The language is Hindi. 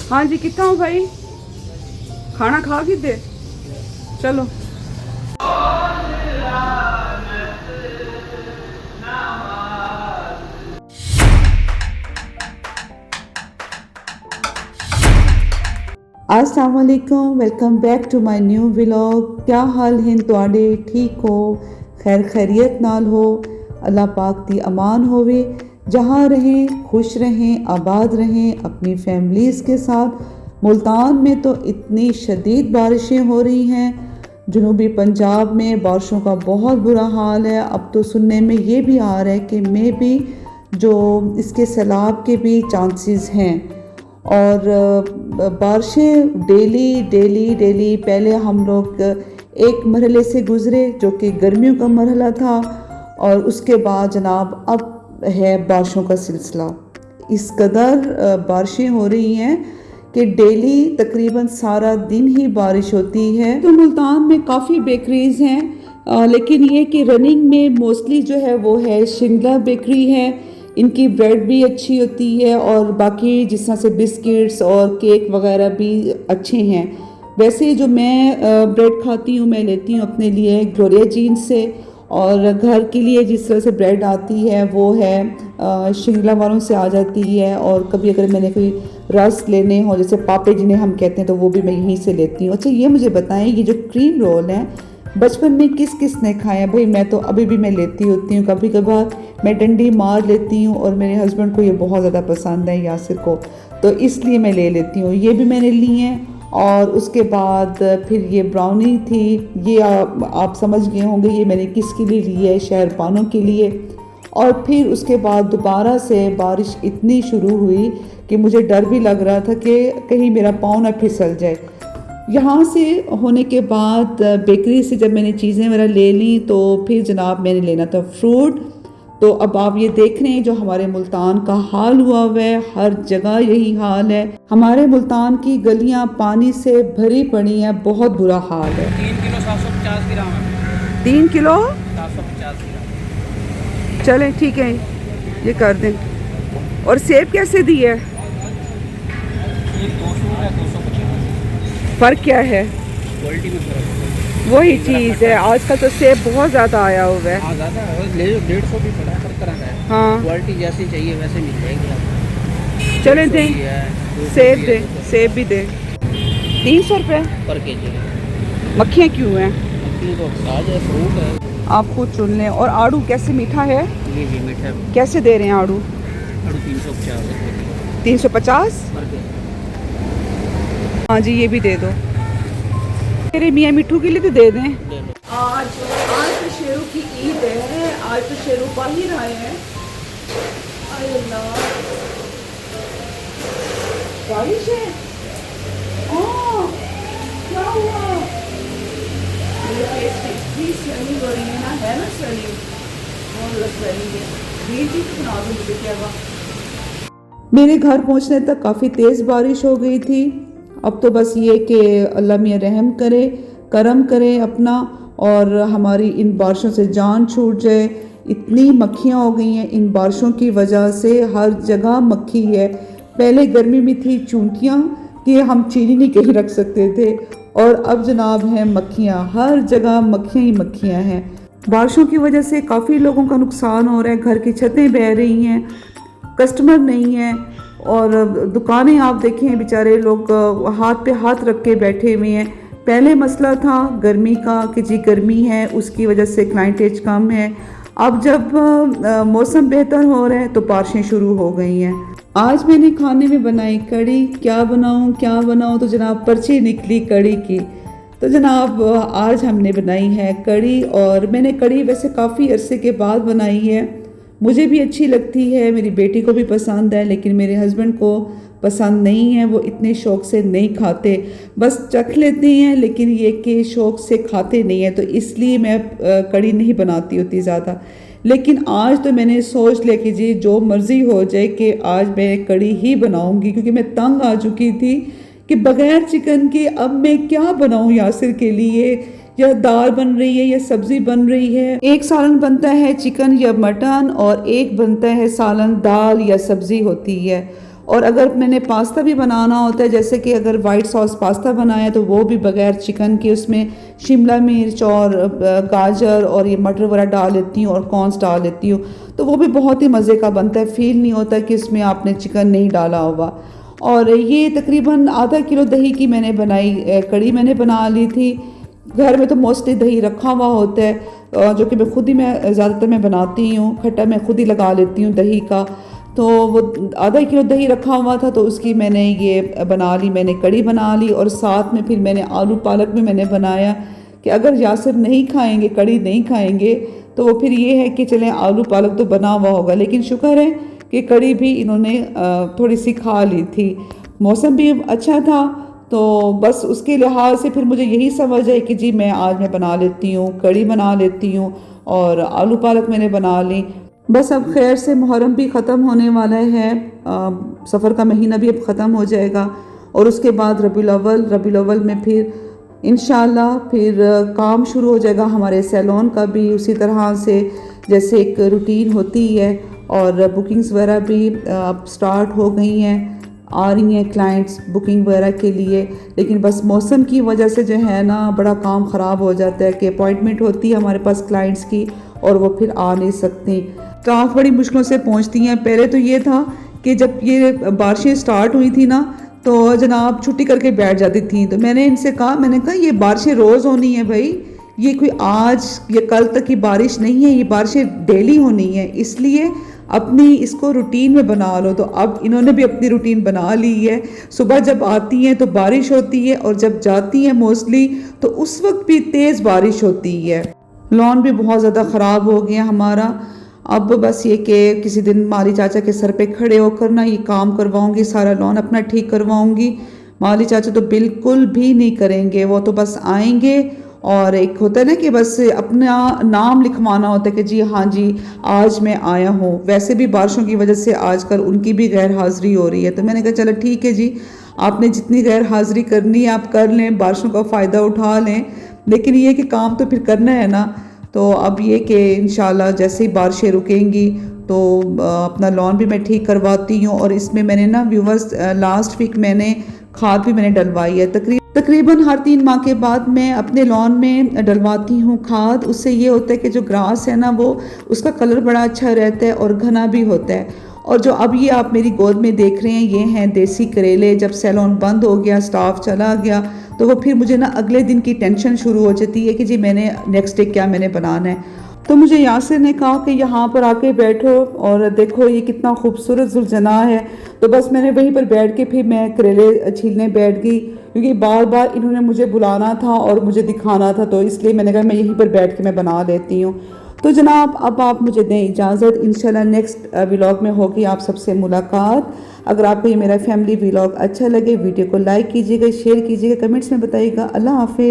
हाँ जी, कितना हो भाई? खाना खा के दे चलो। अस्सलाम वालेकुम, welcome back to my new vlog. क्या हाल हैं तुहाडे? ठीक हो? खैर खैरियत नाल हो? अल्लाह पाक दी अमान होवे। जहाँ रहें खुश रहें, आबाद रहें अपनी फैमिलीज़ के साथ। मुल्तान में तो इतनी शदीद बारिशें हो रही हैं, जनूबी पंजाब में बारिशों का बहुत बुरा हाल है। अब तो सुनने में ये भी आ रहा है कि मे भी जो इसके सैलाब के भी चांसेस हैं। और बारिशें डेली पहले हम लोग एक मरहले से गुज़रे जो कि गर्मियों का मरहला था, और उसके बाद जनाब अब है बारिशों का सिलसिला। इस कदर बारिशें हो रही हैं कि डेली तकरीबन सारा दिन ही बारिश होती है। तो मुल्तान में काफ़ी बेकरीज़ हैं, लेकिन ये कि रनिंग में मोस्टली जो है वो है शिंगला बेकरी है। इनकी ब्रेड भी अच्छी होती है और बाकी जिस तरह से बिस्किट्स और केक वगैरह भी अच्छे हैं। वैसे जो मैं ब्रेड खाती हूँ, मैं लेती हूँ अपने लिए ग्लोरिया जीन्स से, और घर के लिए जिस तरह से ब्रेड आती है वो है शिंगला वालों से आ जाती है। और कभी अगर मैंने कोई रस लेने हो, जैसे पापे जिन्हें हम कहते हैं, तो वो भी मैं यहीं से लेती हूँ। अच्छा, ये मुझे बताएं, ये जो क्रीम रोल है बचपन में किस किस ने खाया? भाई मैं तो अभी भी मैं लेती होती हूँ, कभी कभार मैं डंडी मार लेती हूँ, और मेरे हस्बैंड को ये बहुत ज़्यादा पसंद है, यासिर को, तो इसलिए मैं ले लेती हूँ। ये भी मैंने ली हैं। और उसके बाद फिर ये ब्राउनी थी, ये आप समझ गए होंगे ये मैंने किसके लिए ली है, शहरपानों के लिए। और फिर उसके बाद दोबारा से बारिश इतनी शुरू हुई कि मुझे डर भी लग रहा था कि कहीं मेरा पाँव ना फिसल जाए। यहाँ से होने के बाद बेकरी से जब मैंने चीज़ें मेरा ले ली, तो फिर जनाब मैंने लेना था फ्रूट। तो अब आप ये देख रहे हैं जो हमारे मुल्तान का हाल हुआ हुआ है, हर जगह यही हाल है। हमारे मुल्तान की गलियाँ पानी से भरी पड़ी हैं, बहुत बुरा हाल है। 3 किलो 750 ग्राम है। 3 किलो 750 ग्राम। चलें ठीक है, ये कर दें। और सेब कैसे दी है? ये 200 है, 250। फ़र्क क्या है? क्वालिटी में फर्क है। वही चीज़ है, आजकल तो सेब बहुत ज़्यादा आया हुआ है। हाँ ज़्यादा है, ले लो 150 भी पड़ा, हर तरह का है। हाँ, क्वालिटी जैसी चाहिए वैसे मिल जाएगी आपको। चलें 150 दें, भी है, 200 सेब भी है, दें, 250 सेब भी दें। 300 रुपये। पर केजी है। मक्खियाँ क्यों हैं? मछली तो ताज़ा है, फ्रूट है। आप खुद चुन लें। और आड़ू कैसे, मीठा है? ये भी मीठा है। कैसे दे रहे हैं आड़ू? 350 350 पर केजी। हाँ जी, ये भी दे दो। मेरे मियाँ मिट्ठू के लिए तो दे दें। ले लो। आज तो शेरू की ईद है, आज तो शेरू बाहर आए हैं। अरे अल्लाह, बारिश है। क्या हुआ? इतनी स्वेलिंग हो रही है ना, है ना स्वेलिंग, बहुत ज़्यादा स्वेलिंग है। ग्रीन टी बना दो मुझे, क्या हुआ? मेरे घर पहुंचने तक काफ़ी तेज़ बारिश हो गई थी। अब तो बस ये कि अल्लाह मियाँ रहम करे, करम करे अपना, और हमारी इन बारिशों से जान छूट जाए। इतनी मक्खियाँ हो गई हैं इन बारिशों की वजह से, हर जगह मक्खी है। पहले गर्मी में थी चूंटियाँ कि हम चीनी नहीं कहीं रख सकते थे, और अब जनाब हैं मक्खियाँ, हर जगह मक्खियाँ ही मक्खियाँ हैं। बारिशों की वजह से काफ़ी लोगों का नुकसान हो रहा है, घर की छतें बह रही हैं, कस्टमर नहीं है, और दुकानें आप देखें बेचारे लोग हाथ पे हाथ रख के बैठे हुए हैं। पहले मसला था गर्मी का कि जी गर्मी है, उसकी वजह से क्लाइंटेज कम है। अब जब मौसम बेहतर हो रहा है तो बारिशें शुरू हो गई हैं। आज मैंने खाने में बनाई कड़ी। क्या बनाऊं तो जनाब पर्ची निकली कड़ी की। तो जनाब आज हमने बनाई है कड़ी, और मैंने कड़ी वैसे काफ़ी अरसे के बाद बनाई है। मुझे भी अच्छी लगती है, मेरी बेटी को भी पसंद है, लेकिन मेरे हस्बैंड को पसंद नहीं है, वो इतने शौक़ से नहीं खाते, बस चख लेते हैं, लेकिन ये कि शौक़ से खाते नहीं हैं, तो इसलिए मैं कड़ी नहीं बनाती होती ज़्यादा। लेकिन आज तो मैंने सोच लिया कि जी जो मर्ज़ी हो जाए कि आज मैं कड़ी ही बनाऊंगी, क्योंकि मैं तंग आ चुकी थी कि बग़ैर चिकन के अब मैं क्या बनाऊं यासिर के लिए, या दाल बन रही है या सब्ज़ी बन रही है। एक सालन बनता है चिकन या मटन, और एक बनता है सालन दाल या सब्ज़ी होती है। और अगर मैंने पास्ता भी बनाना होता है, जैसे कि अगर वाइट सॉस पास्ता बनाया तो वो भी बगैर चिकन के, उसमें शिमला मिर्च और गाजर और ये मटर वगैरह डाल लेती हूँ और कॉर्न्स डाल लेती हूँ, तो वो भी बहुत ही मज़े का बनता है, फ़ील नहीं होता कि इसमें आपने चिकन नहीं डाला होगा। और ये तकरीबन आधा किलो दही की मैंने बनाई, कड़ी मैंने बना ली थी। घर में तो मोस्टली दही रखा हुआ होता है, जो कि मैं ज़्यादातर मैं बनाती हूँ, खट्टा मैं खुद ही लगा लेती हूँ दही का। तो वो आधा किलो दही रखा हुआ था, तो उसकी मैंने ये बना ली, मैंने कड़ी बना ली। और साथ में फिर मैंने आलू पालक भी मैंने बनाया कि अगर यासिर नहीं खाएंगे, कड़ी नहीं खाएंगे, तो वो फिर ये है कि चलें आलू पालक तो बना हुआ होगा। लेकिन शुक्र है कि कड़ी भी इन्होंने थोड़ी सी खा ली थी। मौसम भी अच्छा था, तो बस उसके लिहाज से फिर मुझे यही समझ है कि जी मैं बना लेती हूँ, कड़ी बना लेती हूँ और आलू पालक मैंने बना ली। बस अब खैर से मुहर्रम भी ख़त्म होने वाला है, सफ़र का महीना भी अब ख़त्म हो जाएगा और उसके बाद रबीउल अव्वल में फिर इंशाल्लाह फिर काम शुरू हो जाएगा हमारे सैलून का भी। उसी तरह से जैसे एक रूटीन होती है, और बुकिंग्स वगैरह भी अब स्टार्ट हो गई हैं, आ रही हैं क्लाइंट्स बुकिंग वगैरह के लिए। लेकिन बस मौसम की वजह से जो है ना बड़ा काम ख़राब हो जाता है कि अपॉइंटमेंट होती है हमारे पास क्लाइंट्स की और वो फिर आ नहीं सकती। स्टाफ बड़ी मुश्किलों से पहुंचती हैं। पहले तो ये था कि जब ये बारिशें स्टार्ट हुई थी ना, तो जनाब छुट्टी करके बैठ जाती थी। तो मैंने इनसे कहा, मैंने कहा ये बारिशें रोज़ होनी है भाई, ये कोई आज या कल तक की बारिश नहीं है, ये बारिशें डेली होनी है, इसलिए अपनी इसको रूटीन में बना लो। तो अब इन्होंने भी अपनी रूटीन बना ली है। सुबह जब आती हैं तो बारिश होती है, और जब जाती हैं मोस्टली तो उस वक्त भी तेज़ बारिश होती है। लॉन भी बहुत ज़्यादा ख़राब हो गया हमारा। अब बस ये कि किसी दिन माली चाचा के सर पे खड़े होकर ना ये काम करवाऊंगी, सारा लॉन अपना ठीक करवाऊंगी। माली चाचा तो बिल्कुल भी नहीं करेंगे, वो तो बस आएंगे और एक होता है ना कि बस अपना नाम लिखवाना होता है कि जी हाँ जी आज मैं आया हूँ। वैसे भी बारिशों की वजह से आजकल उनकी भी गैर हाज़िरी हो रही है। तो मैंने कहा चलो ठीक है जी, आपने जितनी गैर हाज़िरी करनी है आप कर लें, बारिशों का फ़ायदा उठा लें, लेकिन ये कि काम तो फिर करना है ना। तो अब ये कि इंशाल्लाह जैसे ही बारिशें रुकेंगी तो अपना लॉन भी मैं ठीक करवाती हूँ। और इसमें मैंने ना व्यूवर्स लास्ट वीक मैंने खाद भी मैंने डलवाई है। तकरीबन हर 3 माह के बाद मैं अपने लॉन में डलवाती हूँ खाद। उससे ये होता है कि जो ग्रास है ना वो उसका कलर बड़ा अच्छा रहता है और घना भी होता है। और जो अब ये आप मेरी गोद में देख रहे हैं ये हैं देसी करेले। जब सैलून बंद हो गया, स्टाफ चला गया, तो वो फिर मुझे ना अगले दिन की टेंशन शुरू हो जाती है कि जी मैंने नेक्स्ट डे क्या मैंने बनाना है। तो मुझे यासिर ने कहा कि यहाँ पर आके बैठो और देखो ये कितना खूबसूरत जुलजना है। तो बस मैंने वहीं पर बैठ के फिर मैं करेले छीलने बैठ गई, क्योंकि बार बार इन्होंने मुझे बुलाना था और मुझे दिखाना था, तो इसलिए मैंने कहा मैं यहीं पर बैठ के मैं बना लेती हूँ। तो जनाब अब आप मुझे दें इजाज़त, इंशाल्लाह नेक्स्ट व्लॉग में होगी आप सबसे मुलाकात। अगर आपको ये मेरा फैमिली व्लॉग अच्छा लगे, वीडियो को लाइक कीजिएगा, शेयर कीजिएगा, कमेंट्स में बताइएगा। अल्लाह हाफिज़।